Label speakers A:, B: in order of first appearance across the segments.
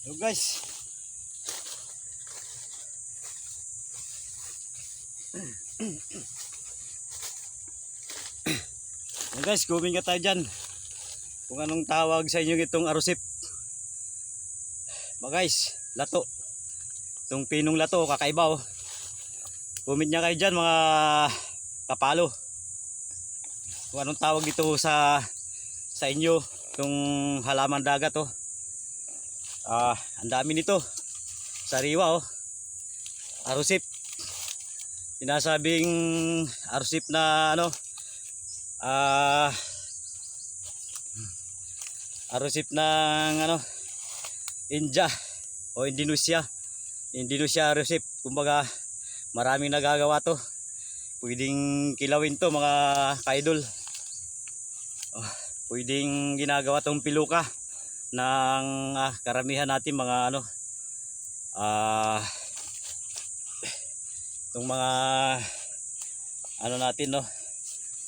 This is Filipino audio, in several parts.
A: So guys, comment ka tayo dyan kung anong tawag sa inyo itong arusip. Mga guys, lato, itong pinong lato, kakaiba oh. Comment nya kayo dyan mga kapalo kung anong tawag ito sa inyo itong halaman dagat oh. Ang dami nito, sariwa oh, arusip. Sinasabing arusip na ano, arusip ng ano, India o Indonesia arusip. Kumbaga maraming nagagawa to, pwedeng kilawin to mga ka-idol. Pwedeng ginagawa tong piluka ng karamihan natin mga ano, itong mga ano natin no,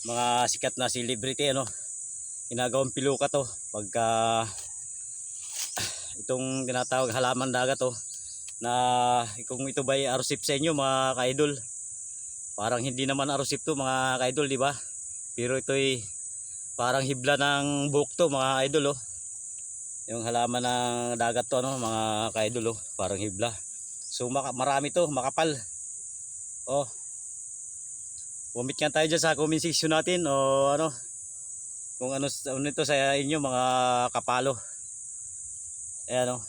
A: mga sikat na celebrity ano, ginagawang piluka to pagka itong tinatawag halaman dagat to, na kung ito ba ay arusip sa inyo mga ka-idol. Parang hindi naman arusip to mga ka-idol, di ba? Pero ito ay parang hibla ng buhok to mga idol oh. Yung halaman ng dagat to ano mga ka-idol oh, parang hibla. So marami to, makapal. Oh. Comment nga tayo dyan sa comment section natin o ano, kung ano ito sa inyo mga kapalo. Ayan oh.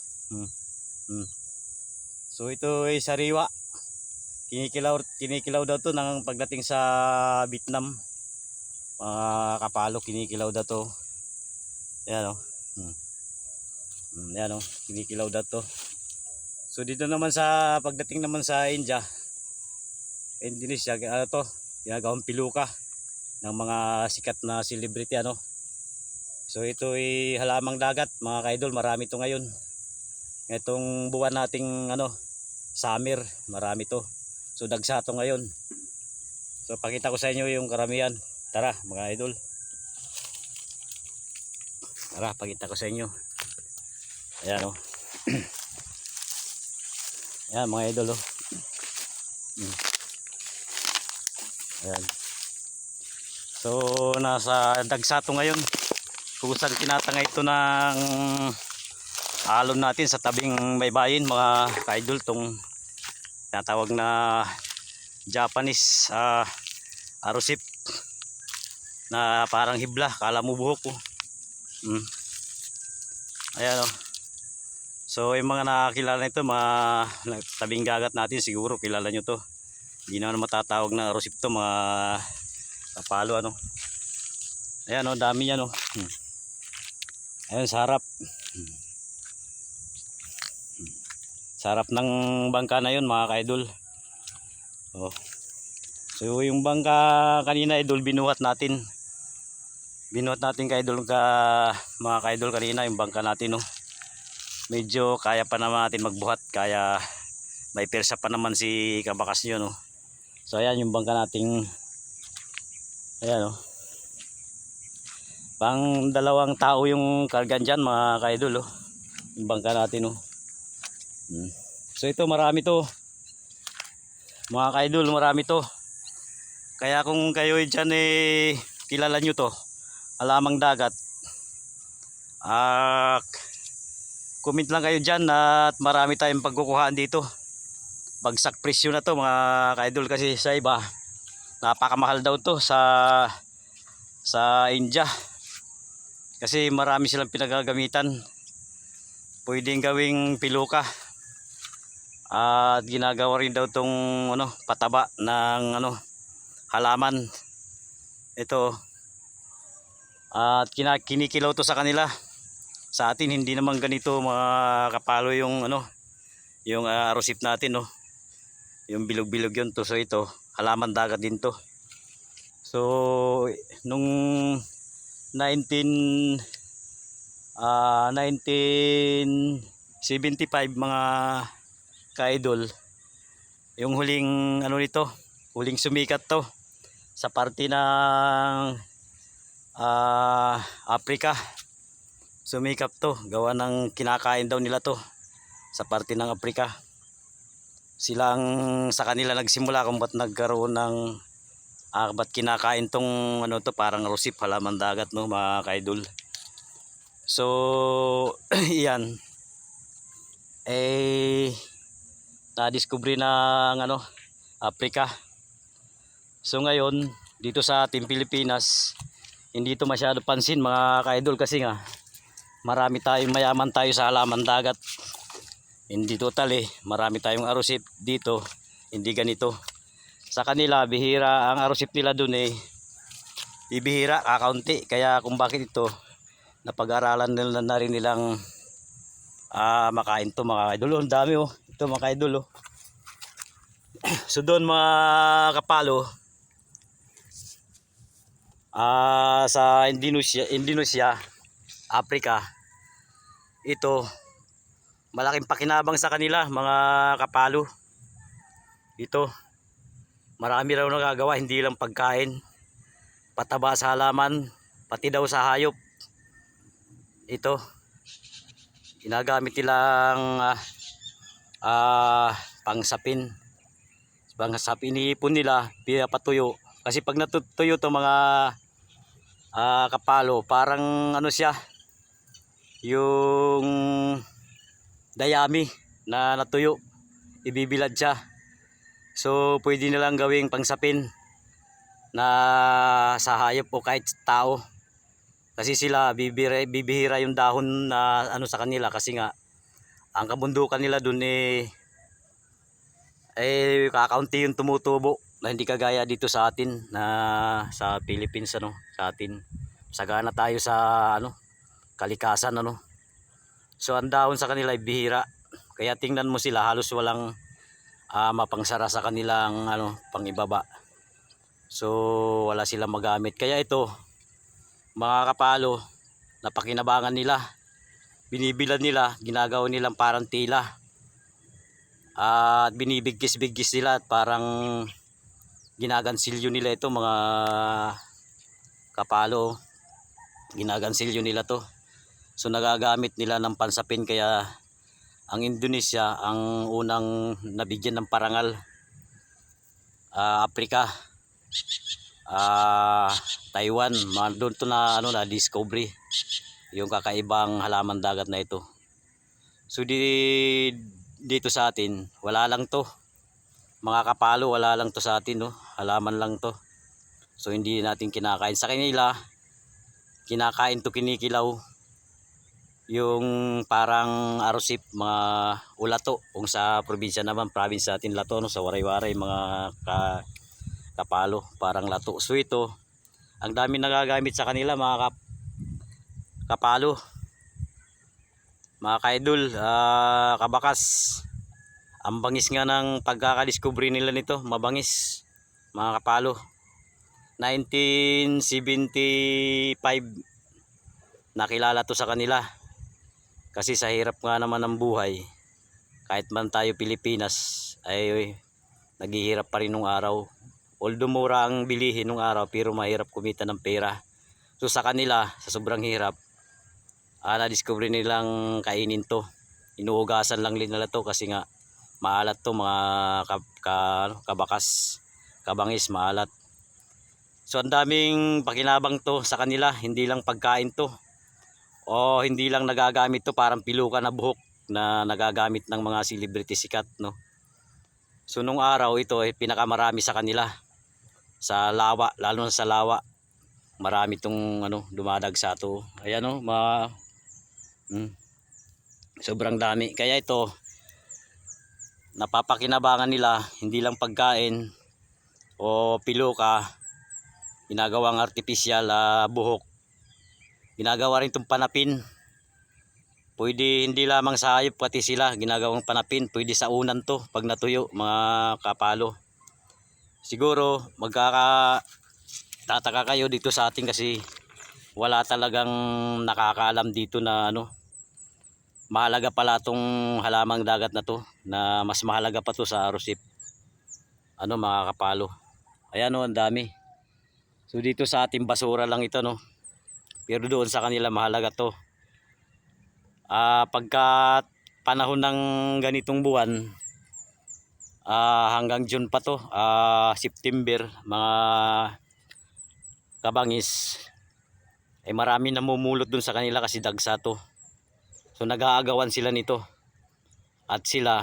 A: So ito ay sariwa. Kinikilaw daw to ng pagdating sa Vietnam. Mga kapalo, kinikilaw daw to. Ayan oh. Ayan oh, kinikilaw daw to. So dito naman sa pagdating naman sa Indonesia, ano to, ginagawang piluka ng mga sikat na celebrity ano. So ito ay halamang dagat mga ka-idol, marami to ngayon. Itong buwan nating ano, summer, marami to. So dagsa to ngayon. So pakita ko sa inyo yung karamihan. Tara mga idol. Tara, pakita ko sa inyo. Ayan o. Ayan mga idol o. Ayan. So nasa dagsa to ngayon. Kusang tinatangay ito ng alon natin sa tabing baybayin mga ka-idol. Tong tinatawag na Japanese arusip na parang hibla, kala mo buhok ko. Ayan o. So yung mga nakakilala nito, mga tabing dagat natin, siguro kilala nyo to. Hindi naman matatawag na arusip to mga kapalo ano. Ayan o, dami yan o. Ayan sa harap. Sa harap ng bangka na yun mga ka-idol. Oh. So yung bangka kanina idol, binuhat natin. Binuhat natin ka-idol, mga ka-idol kanina yung bangka natin no. medyo kaya pa naman natin magbuhat, kaya may persa pa naman si kabakas nyo, no. So ayan yung bangka nating, ayan, no. Pang 2 tao yung kargan dyan mga ka-idol, oh. Yung bangka natin, oh. So ito marami to mga ka-idol, marami to. Kaya kung kayo dyan kilala nyo to, halamang dagat, comment lang kayo dyan at marami tayong pagkukuhaan dito. Bagsak presyo na to mga ka-idol, kasi sa iba napakamahal daw to sa India, kasi marami silang pinagagamitan. Pwedeng gawing piluka at ginagawa rin daw tong pataba ng halaman ito, at kinikilaw to sa kanila. Sa atin hindi naman ganito mga kapalo yung yung arosip natin, no. Yung bilog-bilog yun to. So ito halaman dagat din to. So nung 1975 mga ka-idol, yung huling nito, huling sumikat to sa parte ng Africa. Sumikap to, gawa ng kinakain daw nila to sa parte ng Africa. Silang sa kanila nagsimula kung ba't nagkaroon ng ba't kinakain tong to, parang rusip, halaman dagat, no mga ka-idol. So iyan na-discover ng Africa. So ngayon dito sa ating Pilipinas hindi ito masyado pansin mga ka-idol, kasi nga marami tayong, mayaman tayo sa halaman dagat. Hindi total marami tayong arosip dito, hindi ganito. Sa kanila bihira ang arosip nila dun, ibihira, kakaunti. Kaya kung bakit ito napag-aralan nila na rin nilang makain to mga ka-idol. Ang dami ito mga ka-idol. So doon mga kapalo, sa Indonesia, Africa, ito malaking pakinabang sa kanila mga kapalo. Ito marami raw nagagawa, hindi lang pagkain, pataba sa halaman, pati daw sa hayop. Ito ginagamit nilang pangsapin. Iniipon nila, pinapatuyo. Kasi pag natutuyo to mga kapalo, parang siya, yung dayami na natuyo, ibibilad siya. So pwede nilang gawing pangsapin na sa hayop o kahit tao, kasi sila bibihira yung dahon na sa kanila, kasi nga ang kabundukan nila dun kakaunti yung tumutubo, na hindi kagaya dito sa atin na sa Philippines, sa atin sagana tayo sa kalikasan, So ang dahon sa kanila ay bihira, kaya tingnan mo sila halos walang mapangsara sa kanilang pangibaba. So wala silang magamit. Kaya ito mga kapalo, napakinabangan nila, binibilad nila, ginagawa nilang parang tila, at binibigkis-bigkis nila at parang ginagansilyo nila ito mga kapalo. Ginagansilyo nila to. So nagagamit nila ng pansapin. Kaya ang Indonesia ang unang nabigyan ng parangal. Africa, Taiwan, doon to na discovery yung kakaibang halaman dagat na ito. So dito sa atin wala lang to mga kapalo, wala lang to sa atin, halaman lang to. So hindi natin kinakain. Sa kanila kinakain to, kinikilaw, yung parang arosip, mga ulato. Kung sa probinsya naman, province natin lato, sa waray-waray mga kapalo, parang lato. So ito ang dami nagagamit sa kanila mga kapalo, mga ka-idol, kabakas. Ang bangis nga ng pagkakadiscovery nila nito, mabangis mga kapalo. 1975 nakilala to sa kanila. Kasi sa hirap nga naman ng buhay, kahit man tayo Pilipinas ay naghihirap pa rin nung araw. Although mura ang bilihin nung araw pero mahirap kumita ng pera. So sa kanila, sa sobrang hirap, na-discover nilang kainin to. Inuugasan lang nila to kasi nga maalat to, mga kabakas, kabangis, maalat. So ang daming pakinabang to sa kanila, hindi lang pagkain to. O hindi lang nagagamit to parang pilukan na buhok na nagagamit ng mga celebrity sikat, no. So nung araw ito ay pinakamarami sa kanila. Sa lawa, lalo na sa lawa. Marami tong dumadagsa to. Ayan sobrang dami. Kaya ito napapakinabangan nila, hindi lang pagkain o piluka, ginagawang artificial buhok. Ginagawa rin itong panapin. Pwede hindi lamang sa hayop, pati sila ginagawang panapin. Pwede sa unan to pag natuyo, mga kapalo. Siguro magkakatataka kayo dito sa atin kasi wala talagang nakakaalam dito na mahalaga pala tong halamang dagat na to, na mas mahalaga pa to sa arosip, mga kapalo. Ayan ang dami. So dito sa ating basura lang ito, no, pero doon sa kanila mahalaga to. Pagka panahon ng ganitong buwan, hanggang June pa to, September, mga kabangis ay marami namumulot dun sa kanila kasi dagsa to. So nag-aagawan sila nito at sila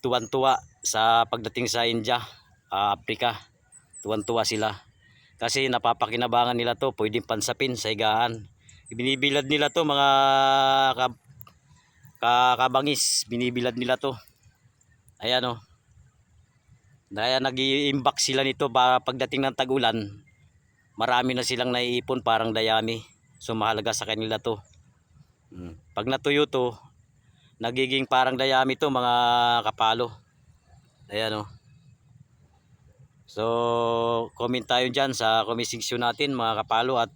A: tuwan-tuwa sa pagdating sa India, Africa. Tuwan-tuwa sila kasi napapakinabangan nila to. Pwedeng pansapin sa higaan. Binibilad nila to, mga kabangis, binibilad nila to. Ayan dahil nag-i-imbak sila nito pagdating ng tag-ulan. Marami na silang naiipon, parang dayami. So mahalaga sa kanila to. Pag natuyo to, nagiging parang dayami to, mga kapalo. Ayan So comment tayo dyan sa comment section natin, mga kapalo, at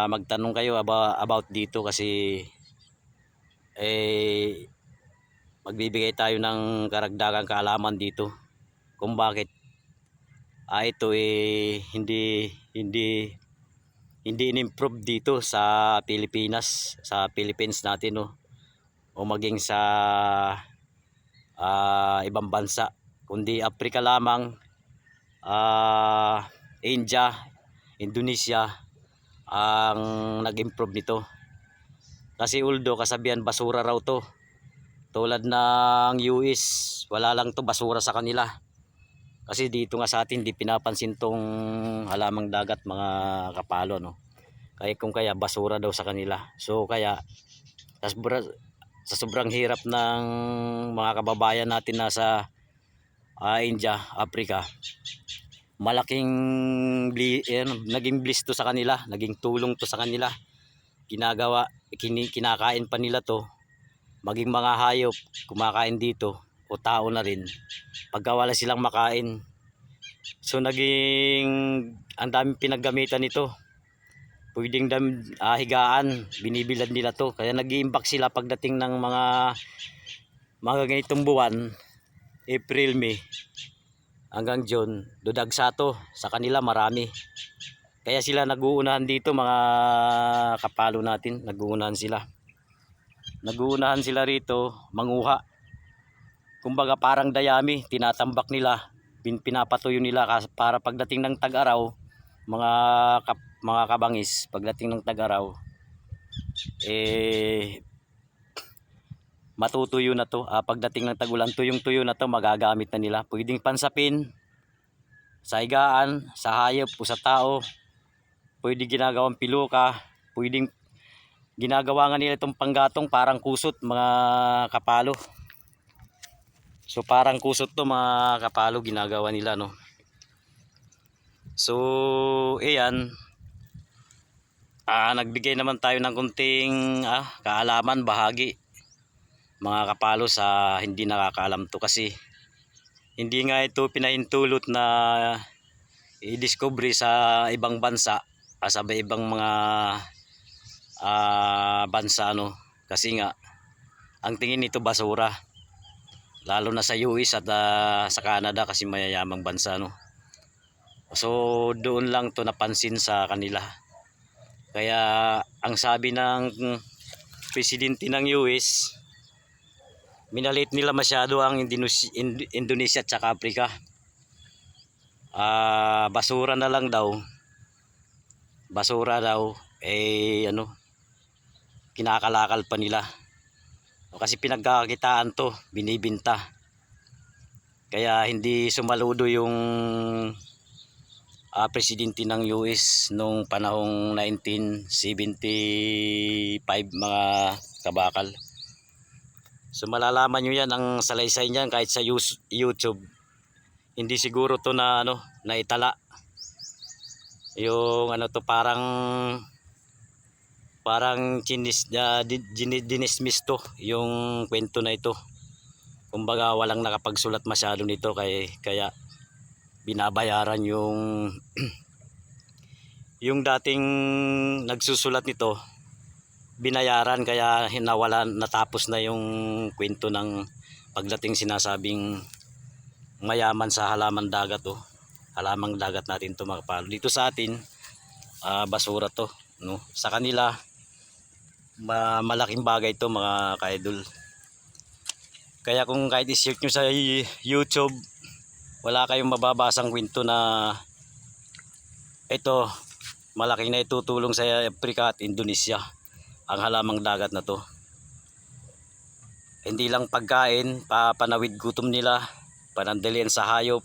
A: magtanong kayo about dito kasi magbibigay tayo ng karagdagang kaalaman dito kung bakit ito hindi in-improve dito sa Pilipinas, sa Philippines natin, o maging sa ibang bansa, kundi Africa lamang, India, Indonesia ang nag-improve nito. Kasi although kasabihan basura raw to, tulad ng US, wala lang to basura sa kanila. Kasi dito nga sa atin di pinapansin tong halamang dagat, mga kapalo, kaya kung kaya basura daw sa kanila. So kaya sa sobrang hirap ng mga kababayan natin nasa India, Africa, malaking naging bliss to sa kanila, naging tulong to sa kanila. Kinakain pa nila to, maging mga hayop kumakain dito o tao na rin pagka wala silang makain. So naging ang daming pinaggamitan nito. Pwedeng higaan, binibilad nila to. Kaya nag-iimbak sila pagdating ng mga ganitong buwan, April, May hanggang June. Dudagsa to sa kanila, marami. Kaya sila nag-uunahan dito, mga kapalo natin. Nag-uunahan sila rito manguha. Kumbaga parang dayami, tinatambak nila, pinapatuyo nila para pagdating ng tag-araw, mga kabangis, pagdating ng tag-araw matutuyo na to. Pagdating ng tag-ulan, tuyong-tuyo na to, magagamit na nila. Pwedeng pansapin sa higaan, sa hayop o sa tao. Pwede ginagawang piluka, pwedeng ginagawa nga nila itong panggatong, parang kusot, mga kapalo. So parang kusot to, mga kapalo, ginagawa nila, So ayan, nagbigay naman tayo ng kunting kaalaman, bahagi, mga kapalo, sa hindi nakakaalam to. Kasi hindi nga ito pinahintulot na i-discover sa ibang bansa, sa ibang mga bansa no, kasi nga ang tingin nito basura, lalo na sa US at sa Canada kasi mayayamang bansa no. So doon lang to napansin sa kanila. Kaya ang sabi ng presidente ng US, minalit nila masyado ang Indonesia at saka Africa. Basura na lang daw. Basura daw ano, kinakalakal pa nila. Kasi pinagkakitaan to, binibinta. Kaya hindi sumaludo yung presidente ng US nung panahong 1975 mga kabakal. So malalaman nyo yan ang salaysay niyan kahit sa YouTube. Hindi siguro to na ano, naitala. Yung ano to, parang dinismiss to yung kwento na ito. Kumbaga walang nakapagsulat masyado nito kaya binabayaran yung yung dating nagsusulat nito, binayaran, kaya natapos na yung kwento ng pagdating sinasabing mayaman sa halaman dagat to. Halamang dagat natin to mga kapalo. Dito sa atin basura to no. Sa kanila malaking bagay to mga ka-idol. Kaya kung kahit i-search nyo sa YouTube, wala kayong mababasang kwento na ito malaking na itutulong sa Africa at Indonesia ang halamang dagat na to. Hindi lang pagkain, panawid gutom nila, panandalian sa hayop,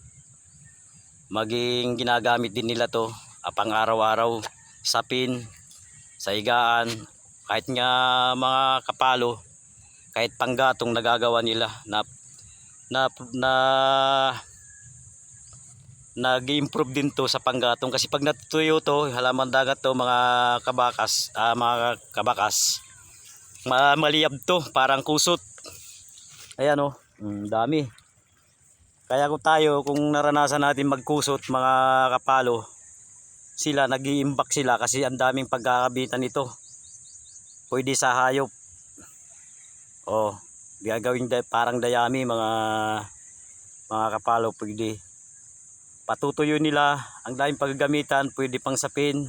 A: maging ginagamit din nila to pang araw-araw, sapin, sa higaan, kahit nga mga kapalo, kahit panggatong nagagawa nila nag-improve din to sa panggatong. Kasi pag natutuyo to, halaman dagat to mga kabakas, maliyab to, parang kusot. Ayan o, dami. Kaya kung naranasan natin magkusot mga kapalo, sila nag-iimbak sila kasi ang daming pagkakabitan nito. Pwede sa hayop. Gagawing parang dayami mga kapalo, pwede. Patutuyo nila, ang daming paggagamitan, pwede pang sapin,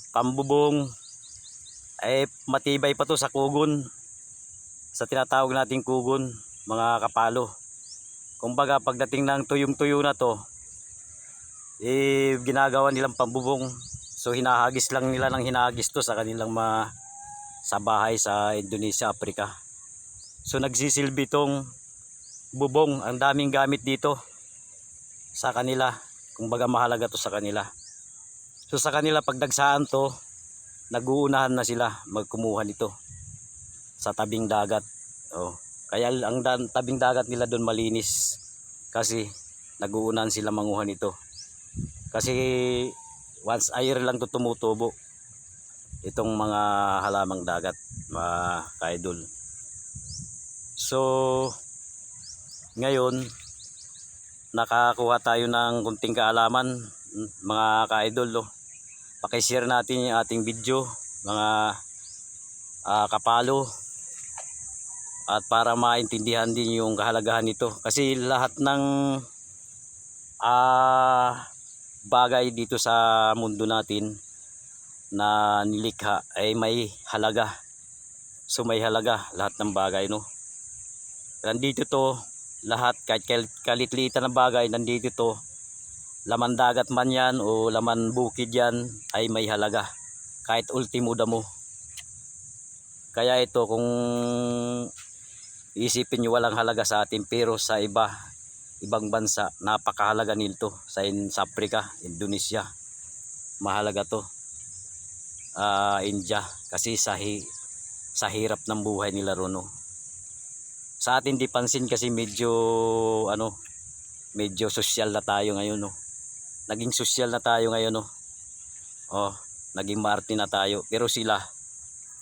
A: pambubong, matibay pa to sa kugon, sa tinatawag nating kugon mga kapalo. Kumbaga pagdating ng tuyong-tuyo na to, ginagawa nilang pambubong. So hinahagis lang nila ng hinahagis to sa kanilang sa bahay sa Indonesia, Africa. So nagsisilbi tong bubong, ang daming gamit dito sa kanila. Kumbaga mahalaga to sa kanila. So sa kanila pag dagsaan to, naguunahan na sila magkumuha nito sa tabing dagat. Kaya ang tabing dagat nila doon malinis kasi naguunahan sila manguha nito. Kasi once a year lang to tumutubo itong mga halamang dagat mga ka-idol. So ngayon nakakuha tayo ng kunting kaalaman mga ka-idol. Paki-share natin yung ating video mga kapalo, at para maintindihan din yung kahalagahan nito. Kasi lahat ng bagay dito sa mundo natin na nilikha ay may halaga. So may halaga lahat ng bagay no. Nandito to lahat, kahit kalitlitan ng bagay nandito to. Laman dagat man yan o laman bukid yan ay may halaga, kahit ultimo damo. Kaya ito kung isipin nyo walang halaga sa atin, pero sa ibang bansa napakahalaga nito. Sa Africa, Indonesia, mahalaga to. India, kasi sa hirap ng buhay nila ron no. Sa atin di pansin kasi medyo social na tayo ngayon no. Naging social na tayo ngayon no. Naging maarte na tayo, pero sila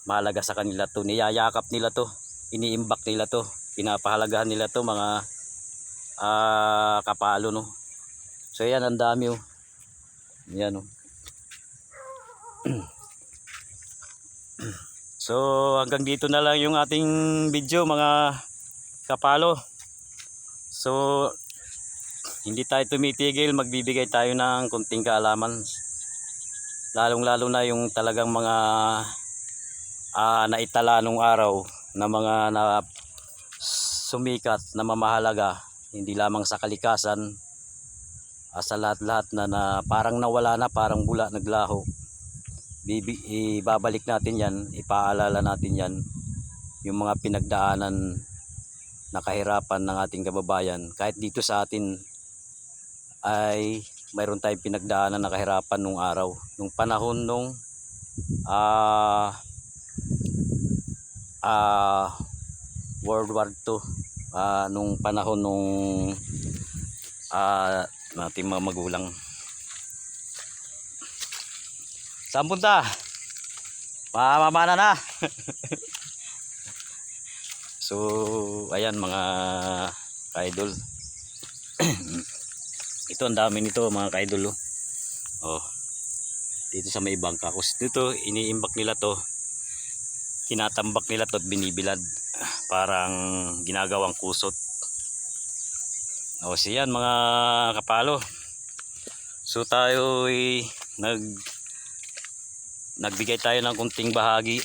A: mahalaga sa kanila to. Niyayakap nila to, iniimbak nila to, pinapahalagahan nila to mga kapalo no. So yan, ang dami oh. Yan oh. So hanggang dito na lang yung ating video mga kapalo. So hindi tayo tumitigil, magbibigay tayo ng konting kaalaman. Lalong lalo na yung talagang mga naitala nung araw na mga sumikat na mamahalaga, hindi lamang sa kalikasan, sa lahat-lahat na parang nawala na, parang bula, naglaho. Ibabalik natin yan, ipaalala natin yan, yung mga pinagdaanan na kahirapan ng ating kababayan. Kahit dito sa atin ay mayroon tayong pinagdaanan na kahirapan nung araw, nung panahon nung World War II, nung panahon nung nating mga magulang. Saan punta? Mamamana na. So ayan mga ka-idol. Ito ang dami nito mga ka-idol. Oh. Dito sa may bangka. Kasi dito iniimbak nila to. Tinatambak nila to at binibilad. Parang ginagawang kusot. O siyan mga kapalo. So tayo nagbigay tayo ng kunting bahagi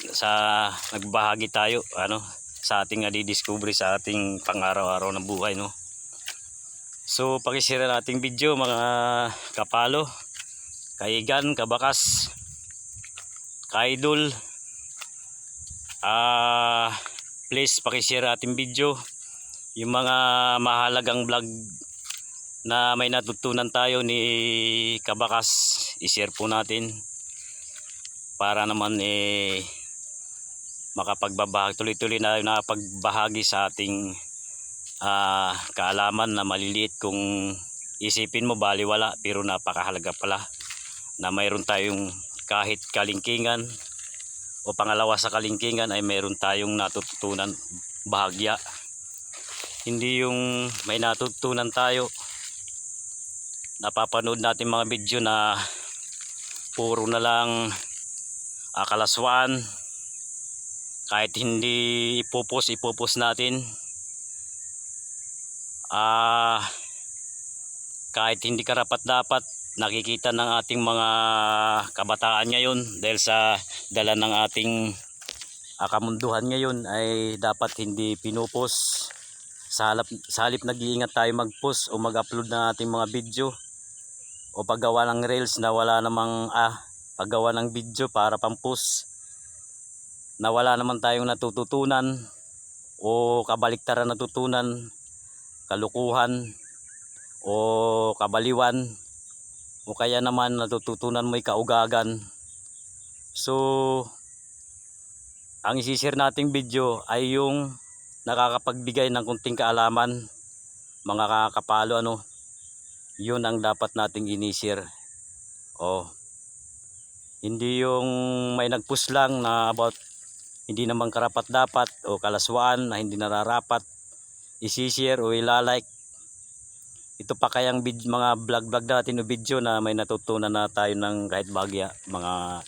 A: nagbahagi tayo sa ating nadidiscovery sa ating pang-araw-araw na buhay, no. So pakishare nating video mga kapalo, kaigan, kabakas, ka-idol. Please pakishare ating video yung mga mahalagang vlog na may natutunan tayo ni Kabakas, i-share po natin para naman makapagbabahagi, tuloy-tuloy na pagbahagi sa ating kaalaman na maliliit. Kung isipin mo baliwala, pero napakahalaga pala na mayroon tayong kahit kalingkingan o pangalawa sa kalingkingan ay mayroon tayong natutunan bahagya. Hindi yung may natutunan tayo, napapanood natin mga video na puro na lang kalaswaan, kahit hindi ipupos natin, kahit hindi karapat-dapat nakikita ng ating mga kabataan ngayon dahil sa dala ng ating kamunduhan ngayon, ay dapat hindi pinupos. Sa halip nag-iingat tayo mag-post o mag-upload ng ating mga video o paggawa ng reels na wala namang paggawa ng video para pang-post na wala naman tayong natututunan o kabaliktaran natutunan, kalukuhan o kabaliwan, o kaya naman natututunan mo'y kaugagan. So ang isi-share nating video ay yung nakakapagbigay ng kunting kaalaman mga kapalo, yun ang dapat nating ini-share. Hindi yung may nag-post lang na about hindi naman karapat-dapat o kalaswaan na hindi nararapat isi-share o ilalike. Ito pa kayang mga vlog natin o video na may natutunan na tayo ng kahit bagya mga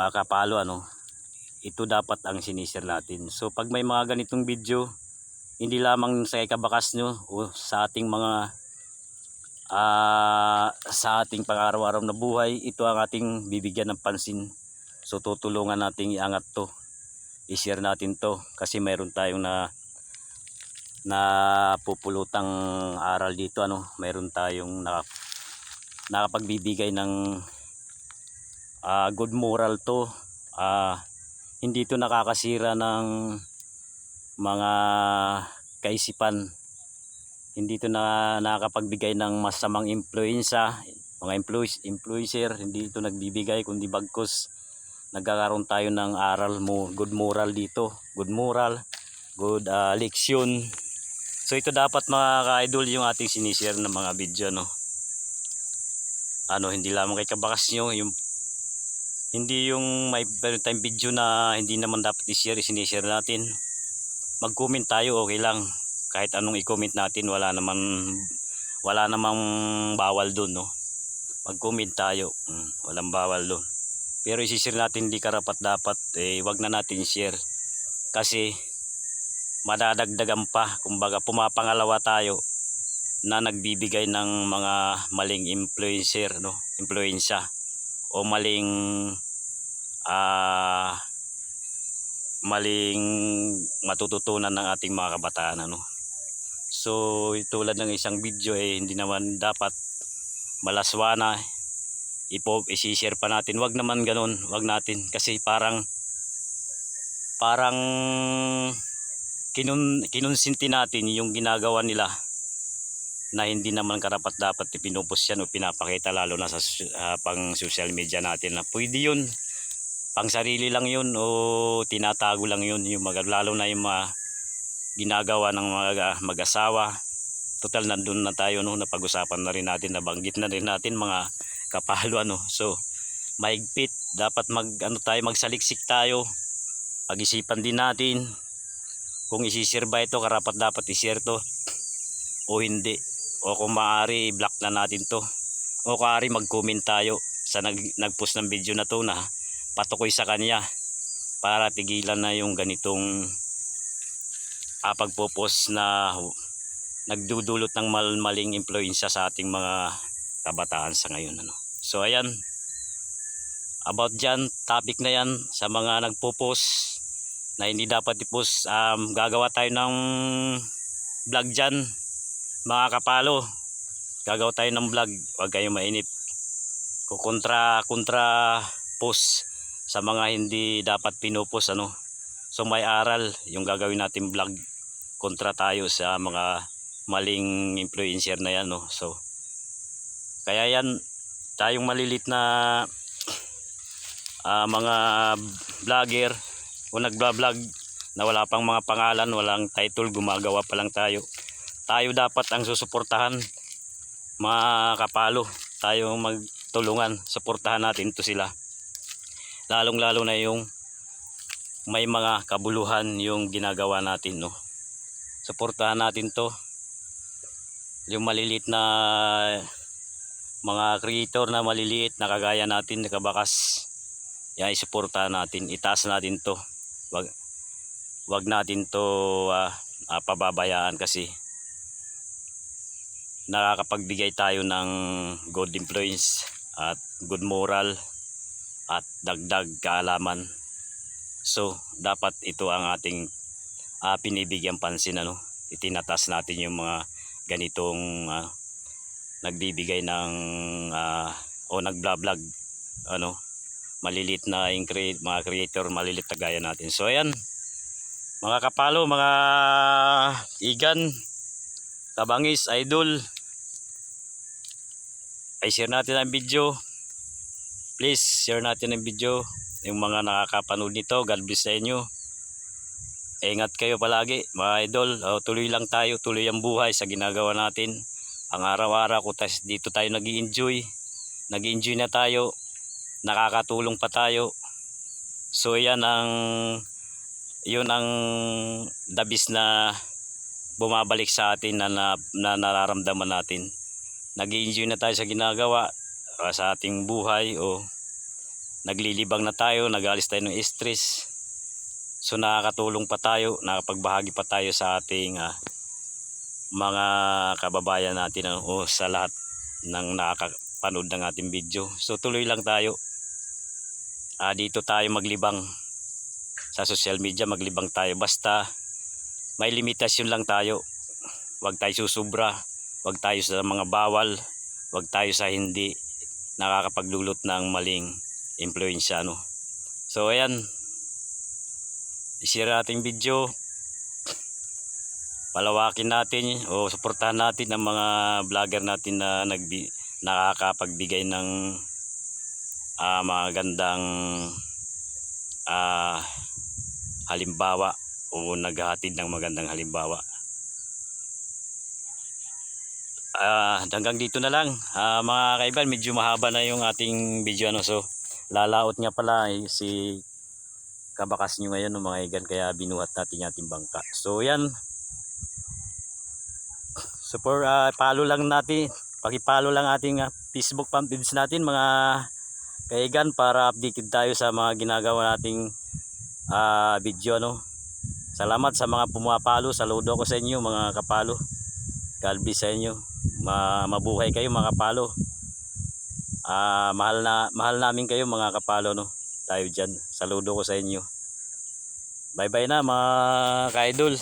A: kapalo, ito dapat ang sinishare natin. So pag may mga ganitong video, hindi lamang sa Kabakas nyo o sa ating mga sa ating pang-araw-araw na buhay, ito ang ating bibigyan ng pansin. So tutulungan nating iangat to, i-share natin to, kasi mayroon tayong na pupulutang aral dito, mayroon tayong nakapagbibigay ng good moral to. Hindi to nakakasira ng mga kaisipan, hindi ito nakakapagbigay ng masamang influensya, mga influencer, hindi ito nagbibigay, kundi bagkus nagkakaroon tayo ng aral good moral dito, good moral, good leksyon. So ito dapat mga ka-idol yung ating sinishare ng mga video, hindi lamang kay Kabakas nyo, hindi yung may time video na hindi naman dapat i-share, sinishare natin. Mag-comment tayo, okay lang. Kahit anong i-comment natin, wala namang bawal doon, Mag-comment tayo, walang bawal doon. pero isi-share natin hindi karapat dapat, wag na natin share kasi madadagdagan pa. Kumbaga pumapangalawa tayo na nagbibigay ng mga maling influencer, no, influensya o maling matututunan ng ating mga kabataan, ano. So tulad ng isang video, hindi naman dapat malaswana isi-share pa natin. Wag naman ganun, wag natin, kasi parang kinonsinti natin yung ginagawa nila na hindi naman karapat dapat ipinupos yan o pinapakita, lalo na sa pang social media natin, na pwede yun, pang sarili lang yun o tinatago lang yun, yung lalo na yung mga ginagawa ng mga mag-asawa. Total nandun na tayo, no, napag-usapan na rin natin, nabanggit na rin natin mga kapalo, ano. So mahigpit dapat magsaliksik tayo, pag-isipan din natin kung isi-share ba ito, karapat dapat i-share to o hindi, o kung maaari block na natin to, o maaari mag-comment tayo sa nag-post ng video na to na patukoy sa kanya para tigilan na yung ganitong pagpo-post na nagdudulot ng maling impluwensya sa ating mga kabataan sa ngayon, ano. So ayan, about dyan, topic na yan sa mga nagpo-post na hindi dapat i-post. Gagawa tayo ng vlog dyan, mga kapalo, gagawa tayo ng vlog, huwag kayong mainip. Kontra post sa mga hindi dapat pinupost, ano. So may aral yung gagawin natin vlog, kontra tayo sa mga maling influencer na yan, no. So kaya yan, tayong malilit na mga vlogger o nagba-vlog na wala pang mga pangalan, walang title, gumagawa pa lang tayo. Tayo dapat ang susuportahan, mga kapalo. Tayo magtulungan, suportahan natin to sila. Lalong lalo na yung may mga kabuluhan yung ginagawa natin, no. Suportahan natin to, yung maliliit na mga creator na maliliit na kagaya natin, nakabakas. Yan, isuportahan natin, itaas natin to. Wag natin to pababayaan, kasi nakakapagbigay tayo ng good influence at good moral at dagdag kaalaman. So dapat ito ang ating pinibigyan pansin, ano. Itinatas natin yung mga ganitong nagbibigay ng o nagblog, ano, malilit na mga creator, malilit na gaya natin. So ayan, mga kapalo, mga igan, kabangis, idol, ay share natin ang video. Please share natin ang video. Yung mga nakakapanood nito, God bless sa inyo. Ingat kayo palagi, mga idol. Tuloy lang tayo, tuloy ang buhay sa ginagawa natin. Ang araw-araw ko dito tayo nag-i-enjoy na tayo, nakakatulong pa tayo. So yun ang dabis na bumabalik sa atin na nararamdaman natin. Nag-i-enjoy na tayo sa ginagawa, sa ating buhay, o naglilibang na tayo, nag-alis tayo ng stress. So nakakatulong pa tayo, nakapagbahagi pa tayo sa ating mga kababayan natin, o sa lahat ng nakakapanood ng ating video. So tuloy lang tayo, dito tayo maglibang sa social media, maglibang tayo, basta may limitasyon lang tayo. Huwag tayo susubra, huwag tayo sa mga bawal, huwag tayo sa hindi nakakapaglulot ng maling impluwensya, no. So ayan, i-share natin video, palawakin natin o suportahan natin ang mga vlogger natin na nakakapagbigay ng magandang halimbawa o naghahatid ng magandang halimbawa. Hanggang dito na lang, mga kaibigan. Medyo mahaba na yung ating video, ano. So lalaot nga pala si kabakas nyo ngayon, mga kaibigan, kaya binuhat natin yung ating bangka. So yan, follow lang natin, pakipollow lang ating Facebook fan page natin, mga kaigan para updated tayo sa mga ginagawa nating video no. Salamat sa mga pumapalo. Saludo ko sa inyo mga kapalo. God bless sa inyo. Mabuhay kayo mga kapalo. Mahal namin kayo mga kapalo no. Tayo diyan. Saludo ko sa inyo. Bye bye na mga ka-idol.